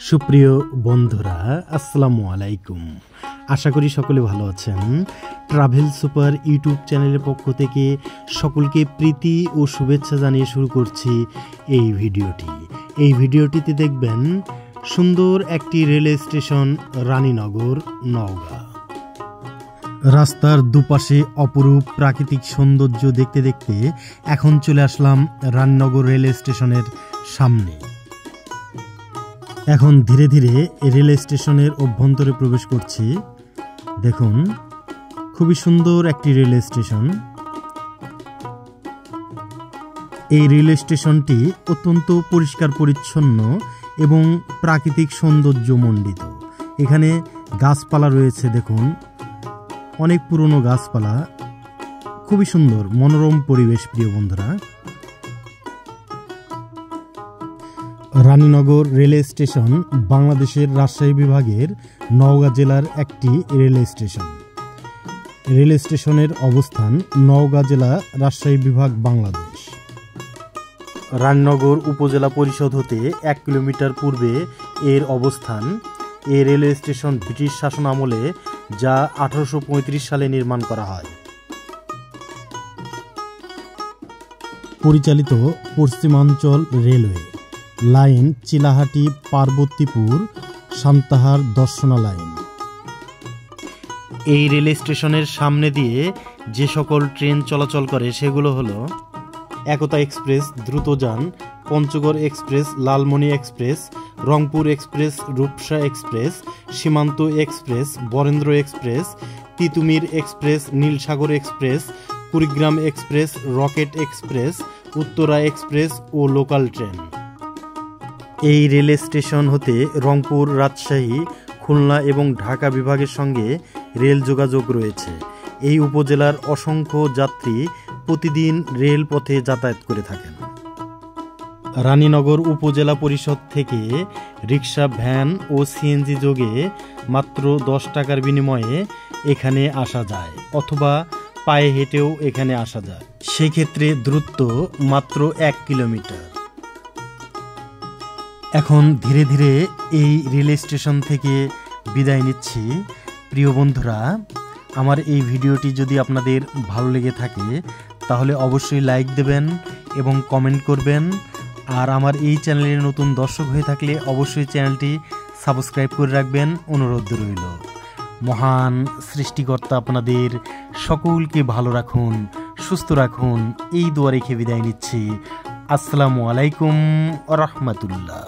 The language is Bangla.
সুপ্রিয় বন্ধুরা, আসসালামু আলাইকুম। আশা করি সকলে ভালো আছেন। ট্রাভেল সুপার ইউটিউব চ্যানেলের পক্ষ থেকে সকলকে প্রীতি ও শুভেচ্ছা জানিয়ে শুরু করছি এই ভিডিওটি। এই ভিডিওটিতে দেখবেন সুন্দর একটি রেল স্টেশন, রানীনগর, নওগাঁ। রাস্তার দুপাশে অপরূপ প্রাকৃতিক সৌন্দর্য দেখতে দেখতে এখন চলে আসলাম রানীনগর রেল স্টেশনের সামনে। এখন ধীরে ধীরে রেল স্টেশনের অভ্যন্তরে প্রবেশ করছি। দেখুন, খুবই সুন্দর একটি রেল স্টেশন। এই রেল স্টেশনটি অত্যন্ত পরিষ্কার পরিচ্ছন্ন এবং প্রাকৃতিক সৌন্দর্য মণ্ডিত। এখানে গাছপালা রয়েছে, দেখুন অনেক পুরনো গাছপালা, খুবই সুন্দর মনোরম পরিবেশ। প্রিয় বন্ধুরা, রানীনগর রেল স্টেশন বাংলাদেশের রাজশাহী বিভাগের নওগাঁ জেলার একটি রেল স্টেশন। রেল স্টেশনের অবস্থান নওগাঁ জেলা, রাজশাহী বিভাগ, বাংলাদেশ। রানীনগর উপজেলা পরিষদ হতে 1 কিলোমিটার পূর্বে এর অবস্থান। এই রেল স্টেশন ব্রিটিশ শাসন আমলে, যা 1835 সালে নির্মাণ করা হয়। পরিচালিত পশ্চিমাঞ্চল railway line Chilahati, Parbatipur, Santahar, Darshana line. এই রেল স্টেশনের সামনে দিয়ে যে সকল ট্রেন চলাচল করে সেগুলো হলো Ekota express, Drutojan, Panchagarh express, Lalmoni express, Rangpur express, Rupsha express, Simanta express, Barendra express, Titumir express, Nilsagar express, Kurigram express, rocket express, Uttara express ও লোকাল ট্রেন। এই রেল স্টেশন হতে রংপুর, রাজশাহী, খুলনা এবং ঢাকা বিভাগের সঙ্গে রেল যোগাযোগ রয়েছে। এই উপজেলার অসংখ্য যাত্রী প্রতিদিন রেল পথে যাতায়াত করে থাকেন। রানীনগর উপজেলা পরিষদ থেকে রিক্সা, ভ্যান ও সিএনজি যোগে মাত্র 10 টাকার বিনিময়ে এখানে আসা যায়, অথবা পায়ে হেঁটেও এখানে আসা যায়। সেক্ষেত্রে দূরত্ব মাত্র 1 কিলোমিটার। এখন ধীরে ধীরে এই রেল স্টেশন থেকে বিদায় নিচ্ছি। প্রিয় বন্ধুরা, আমার এই ভিডিওটি যদি আপনাদের ভালো লেগে থাকে তাহলে অবশ্যই লাইক দেবেন এবং কমেন্ট করবেন। আর আমার এই চ্যানেলের নতুন দর্শক হয়ে থাকলে অবশ্যই চ্যানেলটি সাবস্ক্রাইব করে রাখবেন, অনুরোধ রইল। মহান সৃষ্টিকর্তা আপনাদের সকলকে ভালো রাখুন, সুস্থ রাখুন, এই দোয়া রেখে বিদায় নিচ্ছি। আসসালামু আলাইকুম ওয়া রাহমাতুল্লাহ।